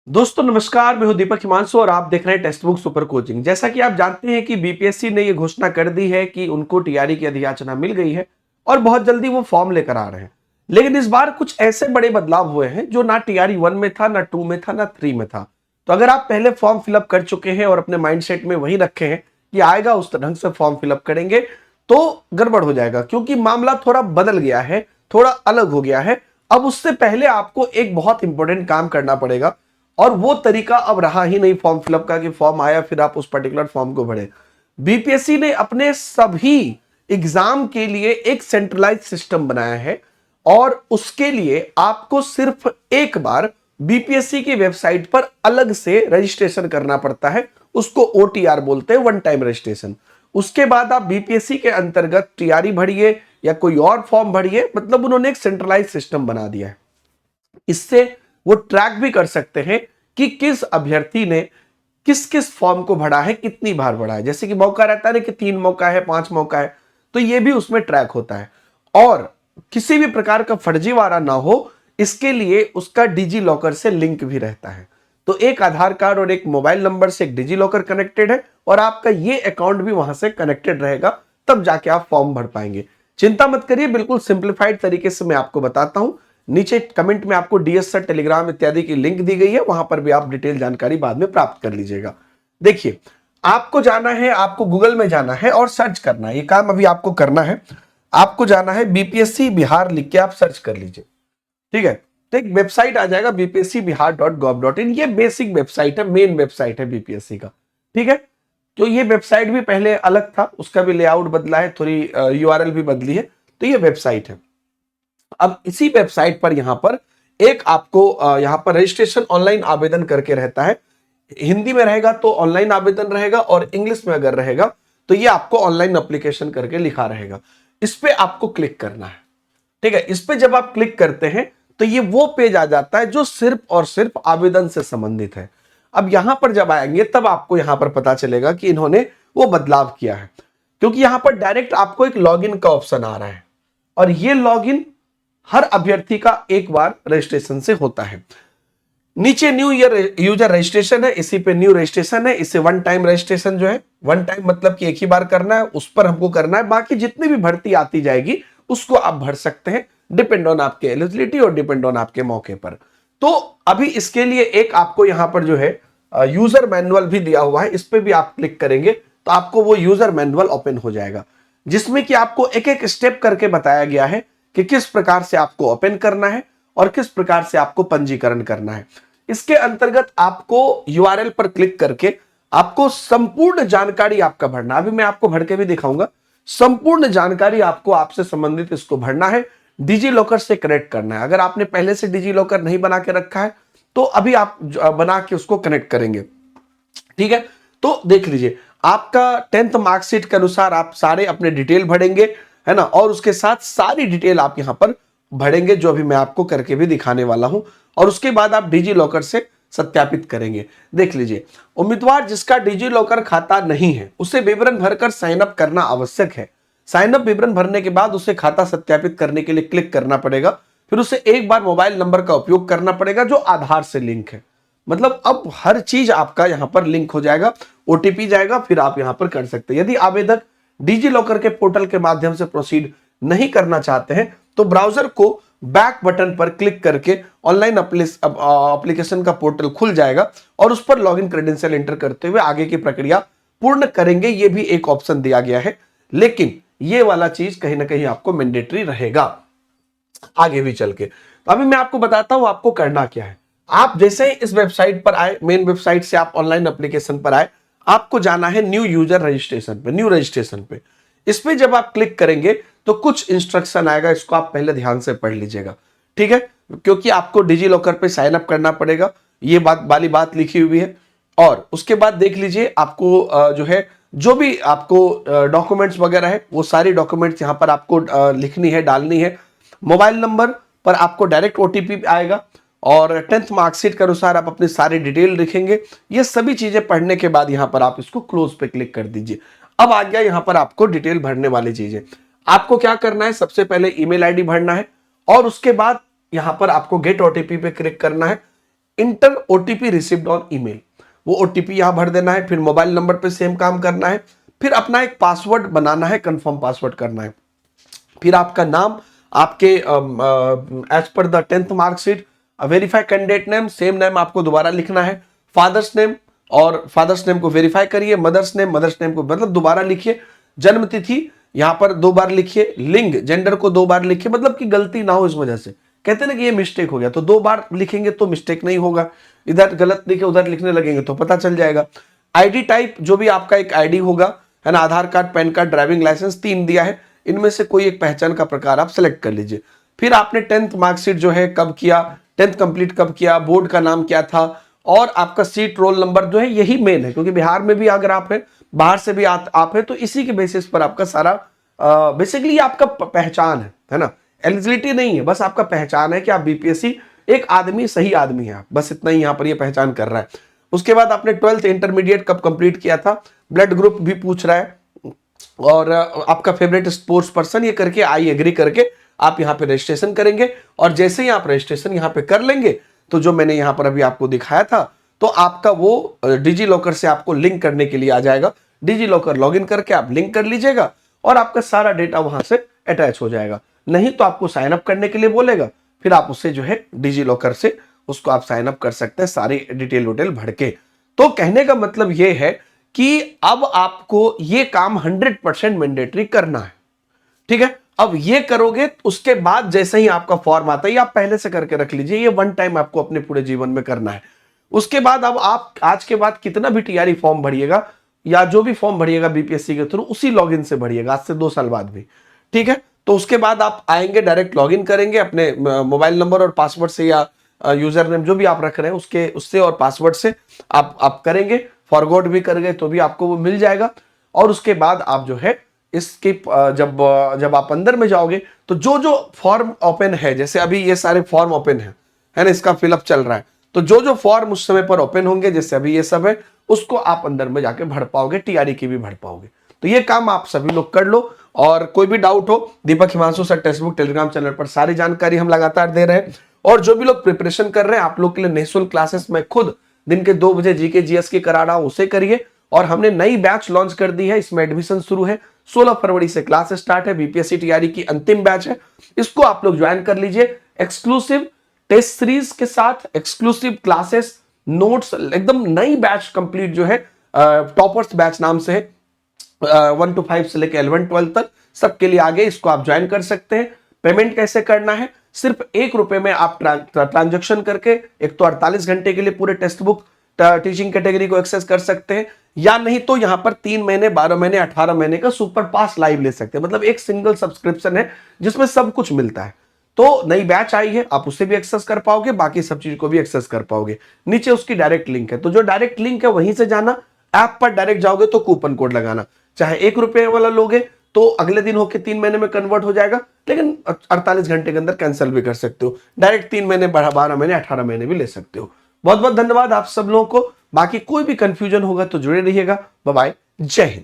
दोस्तों नमस्कार, मैं हूं दीपक हिमांशु और आप देख रहे हैं टेक्स्ट बुक सुपर कोचिंग। जैसा कि आप जानते हैं कि बीपीएससी ने ये घोषणा कर दी है कि उनको टीआरई की अधियाचना मिल गई है और बहुत जल्दी वो फॉर्म लेकर आ रहे हैं। लेकिन इस बार कुछ ऐसे बड़े बदलाव हुए हैं जो ना टीआरई 1 में था, ना 2 में था, ना 3 में था। तो अगर आप पहले फॉर्म फिलअप कर चुके हैं और अपने माइंडसेट में वही रखे हैं कि आएगा उस ढंग से फॉर्म फिलअप करेंगे, तो गड़बड़ हो जाएगा, क्योंकि मामला थोड़ा बदल गया है, थोड़ा अलग हो गया है। अब उससे पहले आपको एक बहुत इंपॉर्टेंट काम करना पड़ेगा और वो तरीका अब रहा ही नहीं फॉर्म फिलअप का कि फॉर्म आया फिर आप उस पर्टिकुलर फॉर्म को भरें। बीपीएससी ने अपने सभी एग्जाम के लिए एक सेंट्रलाइज सिस्टम बनाया है और उसके लिए आपको सिर्फ एक बार बीपीएससी की वेबसाइट पर अलग से रजिस्ट्रेशन करना पड़ता है। उसको ओटीआर बोलते हैं, वन टाइम रजिस्ट्रेशन। उसके बाद आप बीपीएससी के अंतर्गत टीआरई भरिए या कोई और फॉर्म भरिए, मतलब उन्होंने एक सेंट्रलाइज सिस्टम बना दिया है। इससे वो ट्रैक भी कर सकते हैं कि किस अभ्यर्थी ने किस किस फॉर्म को भरा है, कितनी बार भरा है। जैसे कि मौका रहता है कि 3 मौका है, 5 मौका है, तो ये भी उसमें ट्रैक होता है। और किसी भी प्रकार का फर्जीवाड़ा ना हो, इसके लिए उसका डिजी लॉकर से लिंक भी रहता है। तो एक आधार कार्ड और एक मोबाइल नंबर से एक डिजी लॉकर कनेक्टेड है और आपका ये अकाउंट भी वहां से कनेक्टेड रहेगा, तब जाके आप फॉर्म भर पाएंगे। चिंता मत करिए, बिल्कुल सिंप्लीफाइड तरीके से मैं आपको बताता हूं। नीचे कमेंट में आपको डीएस सर, टेलीग्राम इत्यादि की लिंक दी गई है, वहां पर भी आप डिटेल जानकारी बाद में प्राप्त कर लीजिएगा। देखिए, आपको जाना है, आपको गूगल में जाना है और सर्च करना है। ये काम अभी आपको करना है। आपको जाना है बीपीएससी बिहार लिख के आप सर्च कर लीजिए, ठीक है। तो एक वेबसाइट आ जाएगा bpscbihar.gov.in। ये बेसिक वेबसाइट है, मेन वेबसाइट है बीपीएससी का, ठीक है। तो ये वेबसाइट भी पहले अलग था, उसका भी लेआउट बदला है, थोड़ी यूआरएल भी बदली है। तो ये वेबसाइट है। अब इसी वेबसाइट पर यहां पर एक आपको यहां पर रजिस्ट्रेशन ऑनलाइन आवेदन करके रहता है। हिंदी में रहेगा तो ऑनलाइन आवेदन रहेगा और इंग्लिश में अगर रहेगा तो ये आपको ऑनलाइन एप्लीकेशन करके लिखा रहेगा। इस पे आपको क्लिक करना है, ठीक है। इस पे जब आप क्लिक करते हैं तो ये वो पेज आ जाता है जो सिर्फ और सिर्फ आवेदन से संबंधित है। अब यहां पर जब आएंगे तब आपको यहां पर पता चलेगा कि इन्होंने वो बदलाव किया है, क्योंकि यहां पर डायरेक्ट आपको एक लॉगिन का ऑप्शन आ रहा है और ये लॉगिन हर अभ्यर्थी का एक बार रजिस्ट्रेशन से होता है। नीचे न्यू ईयर यूजर रजिस्ट्रेशन है, इसी पे न्यू रजिस्ट्रेशन है। इसे वन टाइम रजिस्ट्रेशन जो है, वन टाइम मतलब कि एक ही बार करना है, उस पर हमको करना है। बाकी जितनी भी भर्ती आती जाएगी उसको आप भर सकते हैं, डिपेंड ऑन आपके एलिजिबिलिटी और डिपेंड ऑन आपके मौके पर। तो अभी इसके लिए एक आपको यहां पर जो है यूजर मैनुअल भी दिया हुआ है। इस पे भी आप क्लिक करेंगे तो आपको वो यूजर मैनुअल ओपन हो जाएगा, जिसमें कि आपको एक एक स्टेप करके बताया गया है कि किस प्रकार से आपको ओपन करना है और किस प्रकार से आपको पंजीकरण करना है। इसके अंतर्गत आपको यूआरएल पर क्लिक करके आपको संपूर्ण जानकारी आपका भरना, अभी मैं आपको भर के भी दिखाऊंगा। संपूर्ण जानकारी आपको आपसे संबंधित इसको भरना है, डिजी लॉकर से कनेक्ट करना है। अगर आपने पहले से डिजी लॉकर नहीं बना के रखा है तो अभी आप बना के उसको कनेक्ट करेंगे, ठीक है। तो देख लीजिए, आपका 10th मार्कशीट के अनुसार आप सारे अपने डिटेल भरेंगे, है ना, और उसके साथ सारी डिटेल आप यहां पर भरेंगे जो अभी मैं आपको करके भी दिखाने वाला हूं। और उसके बाद आप डिजी लॉकर से सत्यापित करेंगे। देख लीजिए, उम्मीदवार जिसका डिजी लॉकर खाता नहीं है उसे विवरण भरकर साइन अप करना आवश्यक है। साइन अप विवरण भरने के बाद उसे खाता सत्यापित करने के लिए क्लिक करना पड़ेगा। फिर उसे एक बार मोबाइल नंबर का उपयोग करना पड़ेगा जो आधार से लिंक है। मतलब अब हर चीज आपका यहां पर लिंक हो जाएगा, ओटीपी जाएगा, फिर आप यहां पर कर सकते हैं। यदि आवेदक डिजी लॉकर के पोर्टल के माध्यम से प्रोसीड नहीं करना चाहते हैं तो ब्राउजर को बैक बटन पर क्लिक करके ऑनलाइन एप्लीकेशन का पोर्टल खुल जाएगा और उस पर लॉगिन क्रेडेंशियल एंटर करते हुए आगे की प्रक्रिया पूर्ण करेंगे। ये भी एक ऑप्शन दिया गया है, लेकिन ये वाला चीज कहीं ना कहीं आपको मैंडेटरी रहेगा आगे भी चल के। तो अभी मैं आपको बताता हूं आपको करना क्या है। आप जैसे ही इस वेबसाइट पर आए, मेन वेबसाइट से आप ऑनलाइन एप्लीकेशन पर आए, आपको जाना है न्यू यूजर रजिस्ट्रेशन पे, न्यू रजिस्ट्रेशन पे। इस पे जब आप क्लिक करेंगे तो कुछ इंस्ट्रक्शन आएगा, इसको आप पहले ध्यान से पढ़ लीजिएगा, ठीक है, क्योंकि आपको डिजी लॉकर पे साइन अप करना पड़ेगा, ये बात वाली बात लिखी हुई है। और उसके बाद देख लीजिए, आपको जो है जो भी आपको डॉक्यूमेंट्स वगैरह है वो सारी डॉक्यूमेंट्स यहां पर आपको लिखनी है, डालनी है। मोबाइल नंबर पर आपको डायरेक्ट ओटीपी आएगा और 10th मार्कशीट के अनुसार आप अपनी सारी डिटेल लिखेंगे। ये सभी चीजें पढ़ने के बाद यहां पर आप इसको क्लोज पे क्लिक कर दीजिए। अब आ गया यहां पर आपको डिटेल भरने वाली चीजें। आपको क्या करना है, सबसे पहले ईमेल आईडी भरना है और उसके बाद यहां पर आपको गेट ओटीपी पे क्लिक करना है। Inter OTP received on email, वो ओटीपी यहां भर देना है, फिर मोबाइल नंबर पे सेम काम करना है, फिर अपना एक पासवर्ड बनाना है, कंफर्म पासवर्ड करना है, फिर आपका नाम, आपके as per the 10th marksheet verify candidate name, same name आपको दोबारा लिखना है, फादर्स नेम और फादर्स नेम को वेरीफाई करिए, मदर्स नेम को मतलब दोबारा लिखिए, जन्म तिथि यहां पर 2 बार लिखिए, लिंग जेंडर को 2 बार लिखिए, मतलब कि गलती ना हो इस वजह से, कहते ना कि ये मिस्टेक हो गया, तो 2 बार लिखेंगे तो मिस्टेक नहीं होगा, इधर गलत लिखे उधर लिखने लगेंगे तो पता चल जाएगा। आईडी टाइप जो भी आपका एक आईडी होगा, है ना, Aadhaar card, PAN card, driving licence 3 दिया है, इनमें से कोई एक पहचान का प्रकार आप सेलेक्ट कर लीजिए। फिर आपने 10th मार्कशीट जो है कब किया, 10th कंप्लीट कब किया, बोर्ड का नाम क्या था, और आपका सीट रोल नंबर जो है, यही मेन है, क्योंकि बिहार में भी अगर आप हैं, बाहर से भी आप हैं, तो इसी के बेसिस पर आपका सारा बेसिकली आपका पहचान है ना, एलिजिबिलिटी नहीं है, बस आपका पहचान है कि आप बीपीएससी एक आदमी, सही आदमी है, बस इतना ही यहां पर ये पहचान कर रहा है। उसके बाद आपने 12th इंटरमीडिएट कब कंप्लीट किया था, ब्लड ग्रुप भी पूछ रहा है, और आपका फेवरेट स्पोर्ट्स पर्सन, ये करके आई एग्री करके आप यहाँ पे रजिस्ट्रेशन करेंगे, और जैसे ही आप रजिस्ट्रेशन यहाँ पे कर लेंगे, तो जो मैंने यहाँ पर अभी आपको दिखाया था, तो आपका वो डिजी लॉकर से आपको लिंक करने के लिए आ जाएगा, डिजी लॉकर लॉगिन करके आप लिंक कर लीजिएगा और आपका सारा डेटा वहां से अटैच हो जाएगा। नहीं तो आपको साइन अप करने के लिए बोलेगा, फिर आप उससे जो है डिजी लॉकर से उसको आप साइन अप कर सकते हैं, सारी डिटेल वोटेल भर के। तो कहने का मतलब ये है कि अब आपको ये काम 100% मैंडेटरी करना है, ठीक है। अब ये करोगे, उसके बाद जैसे ही आपका फॉर्म आता है, आप पहले से करके रख लीजिए, ये वन टाइम आपको अपने पूरे जीवन में करना है। उसके बाद अब आप आज के बाद कितना भी टीआरई फॉर्म भरिएगा या जो भी फॉर्म भरिएगा बीपीएससी के थ्रू, उसी लॉगिन से भरिएगा, आज से 2 साल बाद भी, ठीक है। तो उसके बाद आप आएंगे, डायरेक्ट लॉगिन करेंगे अपने मोबाइल नंबर और पासवर्ड से, या यूजर नेम जो भी आप रख रहे हैं उससे और पासवर्ड से आप करेंगे, फॉरगॉट भी कर गए तो भी आपको वो मिल जाएगा। और उसके बाद आप जो है इसके जब आप अंदर में जाओगे, तो जो जो फॉर्म ओपन है, जैसे अभी ये सारे फॉर्म ओपन है ना, इसका फिलअप चल रहा है, तो जो जो फॉर्म उस समय पर ओपन होंगे, जैसे अभी ये सब है, उसको आप अंदर में जाके भर पाओगे, टीआरई की भी भर पाओगे। तो ये काम आप सभी लोग कर लो, और कोई भी डाउट हो, Deepak Himanshu sir textbook Telegram channel पर सारी जानकारी हम लगातार दे रहे हैं। और जो भी लोग प्रिपरेशन कर रहे हैं, आप लोग के लिए निःशुल्क क्लासेस मैं खुद दिन के 2 बजे जीके जीएस की करा रहा हूं, उसे करिए। और हमने नई बैच लॉन्च कर दी है, इसमें एडमिशन शुरू है, 16 फरवरी से क्लास स्टार्ट है, बीपीएससी टीआरई की अंतिम बैच है, इसको आप लोग ज्वाइन कर लीजिए। एक्सक्लूसिव टेस्ट सीरीज के साथ एक्सक्लूसिव क्लासेस, नोट्स, एकदम नई बैच कंप्लीट जो है, टॉपर्स बैच नाम से है, 1 to 5 से लेकर 11-12 तक सबके लिए आगे, इसको आप ज्वाइन कर सकते हैं। पेमेंट कैसे करना है, सिर्फ ₹1 में आप ट्रांजैक्शन करके एक तो 48 घंटे के लिए पूरे टेक्स्ट बुक टीचिंग कैटेगरी को एक्सेस कर सकते हैं, या नहीं तो यहां पर 3 महीने, 12 महीने, 18 महीने का सुपर पास लाइव ले सकते हैं। मतलब एक सिंगल सब्सक्रिप्शन है जिसमें सब कुछ मिलता है। तो नई बैच आई है, आप उसे भी एक्सेस कर पाओगे, बाकी सब चीज को भी एक्सेस कर पाओगे। नीचे उसकी डायरेक्ट लिंक है, तो जो डायरेक्ट लिंक है वहीं से जाना, ऐप पर डायरेक्ट जाओगे तो कूपन कोड लगाना, चाहे ₹1 वाला लोगे तो अगले दिन होके 3 महीने में कन्वर्ट हो जाएगा, लेकिन 48 घंटे के अंदर कैंसिल भी कर सकते हो। डायरेक्ट 3 महीने, 12 महीने, 18 महीने भी ले सकते हो। बहुत बहुत धन्यवाद आप सब लोगों को। बाकी कोई भी कंफ्यूजन होगा तो जुड़े रहिएगा। बाय बाय, जय हिंद।